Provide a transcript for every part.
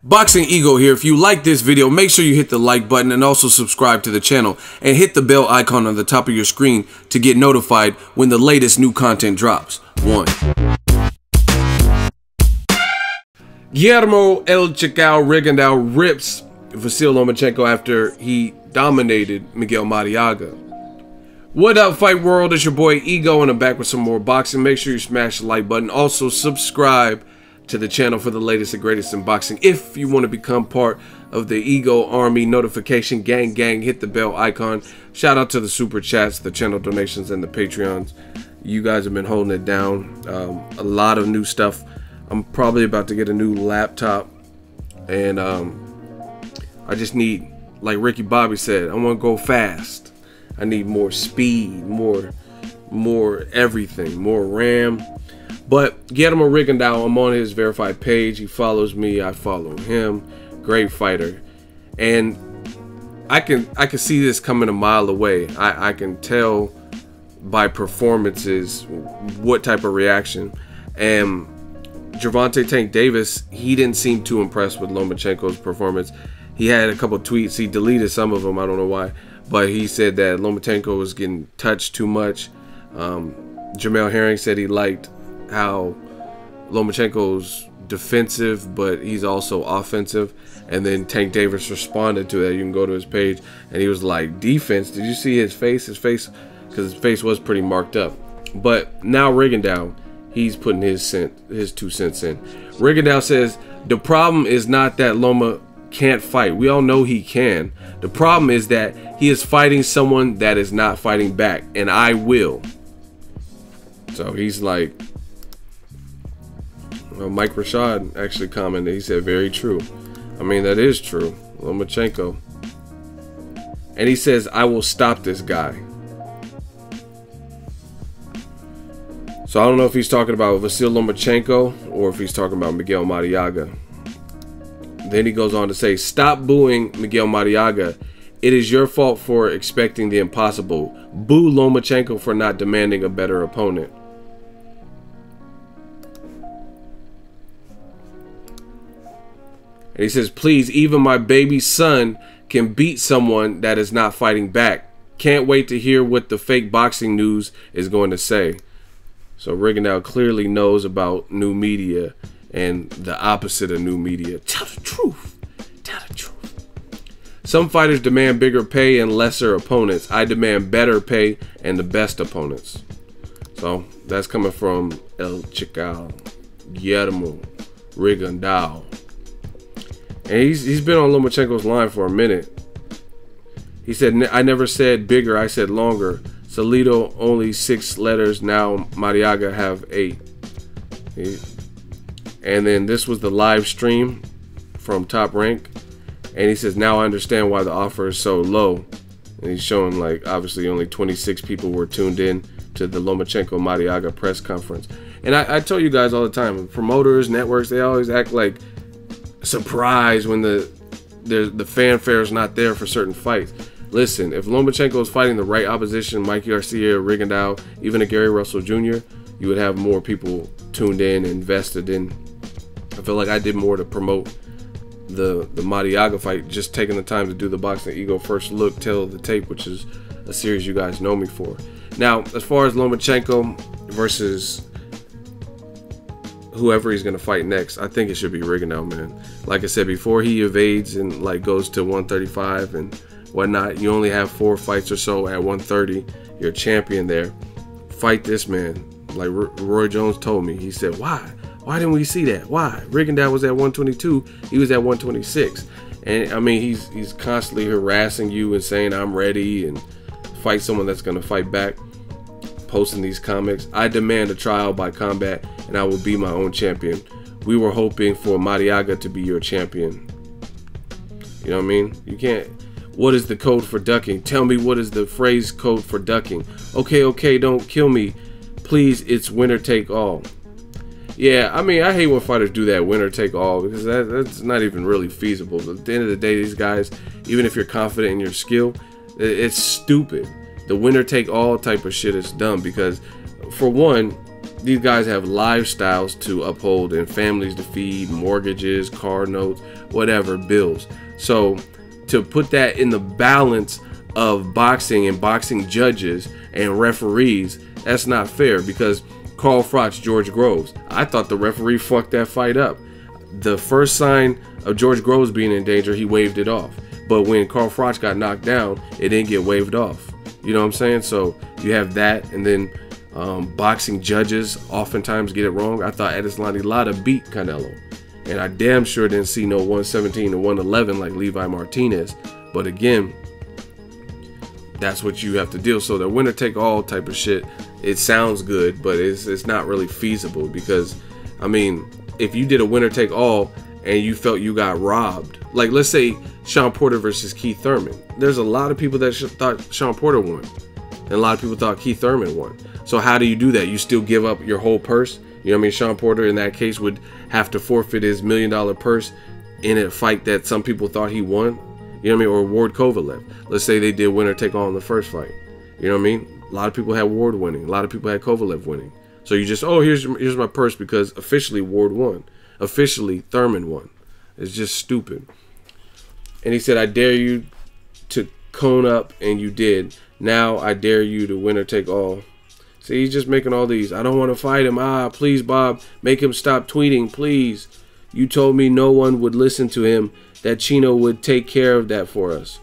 Boxingego here. If you like this video, make sure you hit the like button and also subscribe to the channel and hit the bell icon on the top of your screen to get notified when the latest new content drops. Guillermo Rigondeaux rips Vasyl Lomachenko after he dominated Miguel Marriaga. What up, fight world? It's your boy Ego, and I'm back with some more boxing. Make sure you smash the like button. Also subscribe to the channel for the latest and greatest in boxing. If you want to become part of the Ego Army notification gang, hit the bell icon. Shout out to the super chats, the channel donations, and the Patreons. You guys have been holding it down. A lot of new stuff. I'm probably about to get a new laptop, and I just need, like Ricky Bobby said, I want to go fast. I need more speed, more everything, more RAM. But Guillermo Rigondeaux, I'm on his verified page. He follows me, I follow him. Great fighter, and I can see this coming a mile away. I can tell by performances what type of reaction. And Gervonta Tank Davis, he didn't seem too impressed with Lomachenko's performance. He had a couple tweets. He deleted some of them. I don't know why, but he said that Lomachenko was getting touched too much. Jamel Herring said he liked how Lomachenko's defensive, but he's also offensive. And then Tank Davis responded to that. You can go to his page, and he was like, defense? Did you see his face? His face, because his face was pretty marked up. But now Rigondeaux, he's putting his 2 cents in. Rigondeaux says, the problem is not that Loma can't fight. We all know he can. The problem is that he is fighting someone that is not fighting back, and I will. So he's like, Mike Rashad actually commented. He said, very true. I mean, that is true. Lomachenko. And he says, I will stop this guy. So I don't know if he's talking about Vasyl Lomachenko or if he's talking about Miguel Marriaga. Then he goes on to say, stop booing Miguel Marriaga. It is your fault for expecting the impossible. Boo Lomachenko for not demanding a better opponent. And he says, please, even my baby son can beat someone that is not fighting back. Can't wait to hear what the fake boxing news is going to say. So Rigondeaux clearly knows about new media and the opposite of new media. Tell the truth. Tell the truth. Some fighters demand bigger pay and lesser opponents. I demand better pay and the best opponents. So that's coming from El Chical, Guillermo Rigondeaux. And he's been on Lomachenko's line for a minute. He said, I never said bigger, I said longer. Salido only 6 letters, now Marriaga have 8. And then this was the live stream from Top Rank. And he says, now I understand why the offer is so low. And he's showing, like, obviously only 26 people were tuned in to the Lomachenko Marriaga press conference. And I tell you guys all the time, promoters, networks, they always act like surprised when the fanfare is not there for certain fights. Listen, if Lomachenko is fighting the right opposition, Mikey Garcia, Rigondeaux, even a Gary Russell Jr., you would have more people tuned in, invested in. I feel like I did more to promote the Marriaga fight, just taking the time to do the Boxingego First Look, Tell the Tape, which is a series you guys know me for. Now, as far as Lomachenko versus whoever he's gonna fight next, I think it should be Rigondeaux, man. Like I said before, he evades and like goes to 135 and whatnot. You only have 4 fights or so at 130. You're a champion there. Fight this man. Like Roy Jones told me, he said, why didn't we see that? Why? Rigondeaux was at 122, he was at 126. And I mean, he's constantly harassing you and saying I'm ready and fight someone that's gonna fight back, posting these comics. I demand a trial by combat and I will be my own champion. We were hoping for Marriaga to be your champion. You know what I mean? You can't. What is the code for ducking? Tell me, what is the phrase code for ducking? Okay, don't kill me. Please, it's winner take all. Yeah, I mean, I hate when fighters do that winner take all, because that's not even really feasible. But at the end of the day, these guys, even if you're confident in your skill, it's stupid. The winner take all type of shit is dumb because, for one, these guys have lifestyles to uphold and families to feed, mortgages, car notes, whatever, bills. So to put that in the balance of boxing and boxing judges and referees, that's not fair, because Carl Froch, George Groves, I thought the referee fucked that fight up. The first sign of George Groves being in danger, he waved it off. But when Carl Froch got knocked down, it didn't get waved off. You know what I'm saying? So you have that, and then boxing judges oftentimes get it wrong. I thought Adesanti Lara beat Canelo, and I damn sure didn't see no 117 or 111 like Levi Martinez. But again, that's what you have to deal. So the winner take all type of shit, it sounds good, but it's not really feasible, because I mean, if you did a winner take all and you felt you got robbed, like let's say Sean Porter versus Keith Thurman, there's a lot of people that thought Sean Porter won, and a lot of people thought Keith Thurman won. So how do you do that? You still give up your whole purse? You know what I mean? Sean Porter in that case would have to forfeit his $1 million purse in a fight that some people thought he won. You know what I mean? Or Ward Kovalev. Let's say they did winner take all in the first fight. You know what I mean? A lot of people had Ward winning. A lot of people had Kovalev winning. So you just, oh, here's my purse, because officially Ward won. Officially Thurman won. It's just stupid. And he said, I dare you to cone up, and you did. Now I dare you to winner take all. See, he's just making all these. I don't want to fight him. Please, Bob, make him stop tweeting, please. You told me no one would listen to him, that Chino would take care of that for us.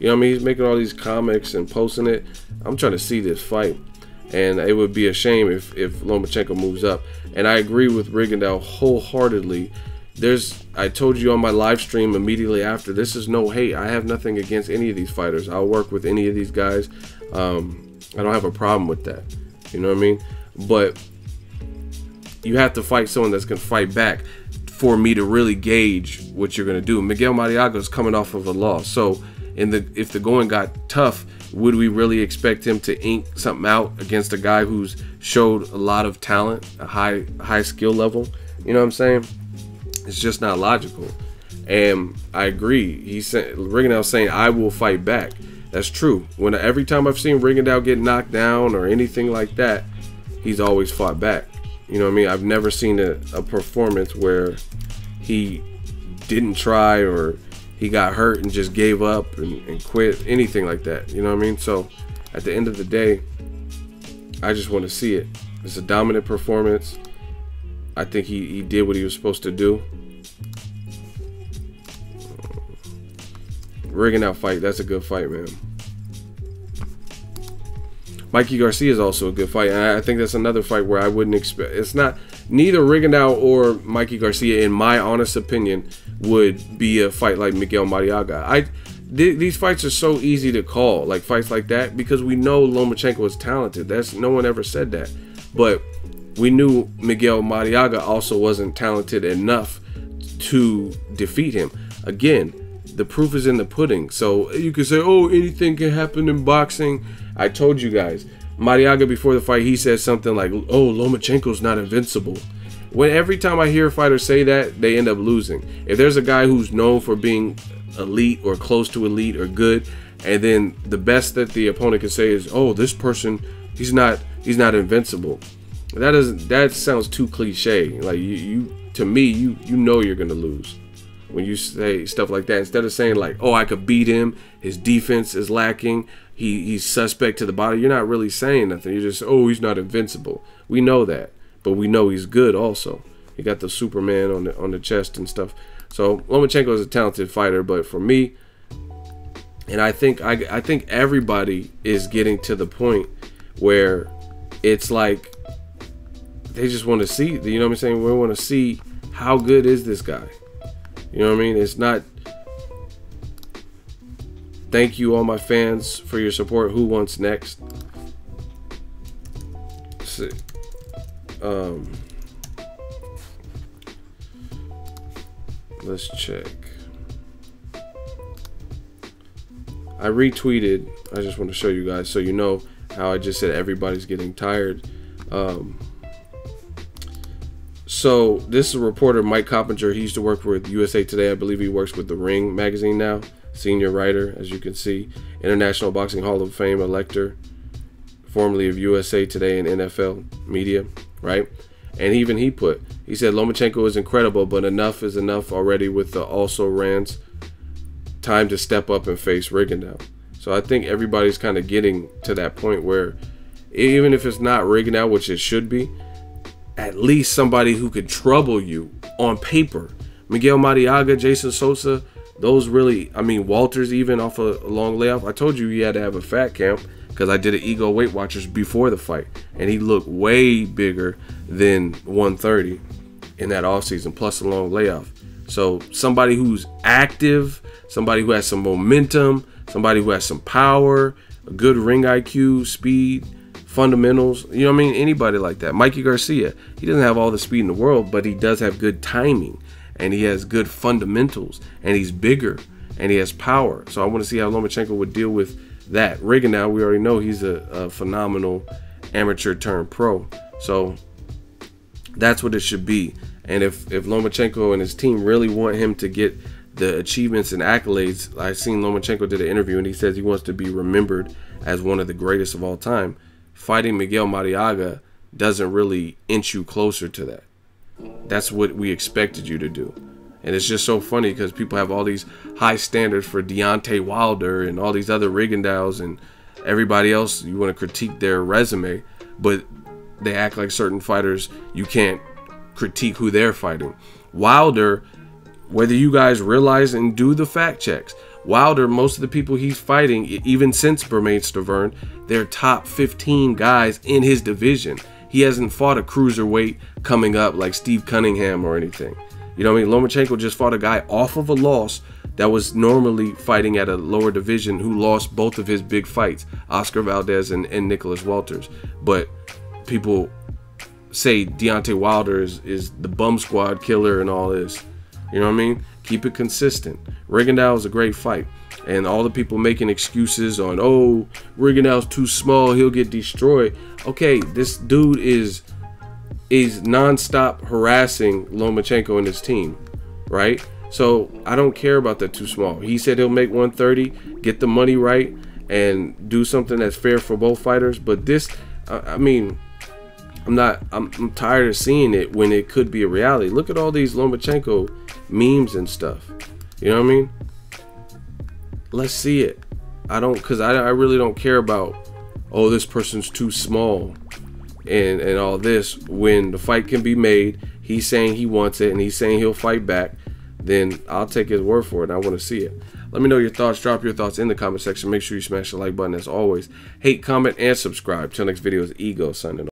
You know what I mean? He's making all these comics and posting it. I'm trying to see this fight, and it would be a shame if Lomachenko moves up. And I agree with Rigondeaux wholeheartedly. I told you on my live stream immediately after, this is no hate. I have nothing against any of these fighters. I'll work with any of these guys. I don't have a problem with that. You know what I mean? But you have to fight someone that's going to fight back for me to really gauge what you're going to do. Miguel Marriaga is coming off of a loss. So if the going got tough, would we really expect him to ink something out against a guy who's showed a lot of talent, a high skill level? You know what I'm saying? It's just not logical. And I agree. Rigondeaux saying, I will fight back. That's true. Every time I've seen Rigondeaux get knocked down or anything like that, he's always fought back. You know what I mean? I've never seen a performance where he didn't try, or he got hurt and just gave up and quit, anything like that. You know what I mean? So at the end of the day, I just want to see it. It's a dominant performance. I think he did what he was supposed to do. Rigondeaux fight, that's a good fight, man. Mikey Garcia is also a good fight, and I think that's another fight where I wouldn't expect. It's not, neither Rigondeaux or Mikey Garcia, in my honest opinion, would be a fight like Miguel Marriaga. These fights are so easy to call, like fights like that, because we know Lomachenko is talented. No one ever said that, but we knew Miguel Marriaga also wasn't talented enough to defeat him. Again, the proof is in the pudding. So you could say, oh, anything can happen in boxing. I told you guys, Marriaga before the fight, he said something like, oh, Lomachenko's not invincible. Every time I hear a fighter say that, they end up losing. If there's a guy who's known for being elite or close to elite or good, and then the best that the opponent can say is, oh, this person, he's not invincible. That sounds too cliche. Like to me, you know you're gonna lose when you say stuff like that. Instead of saying like, oh, I could beat him, his defense is lacking, he's suspect to the body, you're not really saying nothing. You're just, oh, he's not invincible. We know that, but we know he's good also. He got the Superman on the chest and stuff. So Lomachenko is a talented fighter, but for me, and I think everybody is getting to the point where it's like they just want to see, you know what I'm saying? We want to see how good is this guy. You know what I mean? It's not, thank you all my fans for your support. Who wants next? Let's see. Let's check. I retweeted. I just want to show you guys so you know how I just said everybody's getting tired. So this is a reporter, Mike Coppinger. He used to work with USA Today. I believe he works with The Ring magazine now. Senior writer, as you can see. International Boxing Hall of Fame elector. Formerly of USA Today and NFL Media. right? And even he said Lomachenko is incredible, but enough is enough already with the also rans. Time to step up and face Rigondeaux. So I think everybody's kind of getting to that point where even if it's not Rigondeaux, which it should be, at least somebody who could trouble you on paper. Miguel Marriaga, Jason Sosa, those really, I mean, Walters even off a long layoff. I told you he had to have a fat camp because I did an Ego Weight Watchers before the fight, and he looked way bigger than 130 in that offseason, plus a long layoff. So somebody who's active, somebody who has some momentum, somebody who has some power, a good ring IQ, speed, fundamentals, you know what I mean? Anybody like that. Mikey Garcia, he doesn't have all the speed in the world, but he does have good timing, and he has good fundamentals, and he's bigger, and he has power. So I want to see how Lomachenko would deal with that. Rigondeaux, we already know he's a phenomenal amateur turned pro. So that's what it should be. And if Lomachenko and his team really want him to get the achievements and accolades, I've seen Lomachenko did an interview and he says he wants to be remembered as one of the greatest of all time. Fighting Miguel Marriaga doesn't really inch you closer to that. That's what we expected you to do. And it's just so funny because people have all these high standards for Deontay Wilder and all these other Rigondeaux and everybody else. You want to critique their resume, but they act like certain fighters you can't critique who they're fighting. Wilder, whether you guys realize and do the fact checks, Wilder, most of the people he's fighting, even since Bermane Stiverne, they're top 15 guys in his division. He hasn't fought a cruiserweight coming up like Steve Cunningham or anything. You know what I mean? Lomachenko just fought a guy off of a loss that was normally fighting at a lower division who lost both of his big fights, Oscar Valdez and Nicholas Walters. But people say Deontay Wilder is the bum squad killer and all this. You know what I mean? Keep it consistent. Rigondeaux is a great fight. And all the people making excuses on, oh, Rigondeaux's too small, he'll get destroyed. Okay, this dude is nonstop harassing Lomachenko and his team, right? So I don't care about that too small. He said he'll make 130, get the money right, and do something that's fair for both fighters. But this, I mean, I'm tired of seeing it when it could be a reality. Look at all these Lomachenko memes and stuff. You know what I mean? Let's see it. I really don't care about, oh, this person's too small and all this. When the fight can be made, he's saying he wants it and he's saying he'll fight back, then I'll take his word for it and I want to see it. Let me know your thoughts. Drop your thoughts in the comment section. Make sure you smash the like button as always. Hate, comment, and subscribe. Till next video is Ego signing off.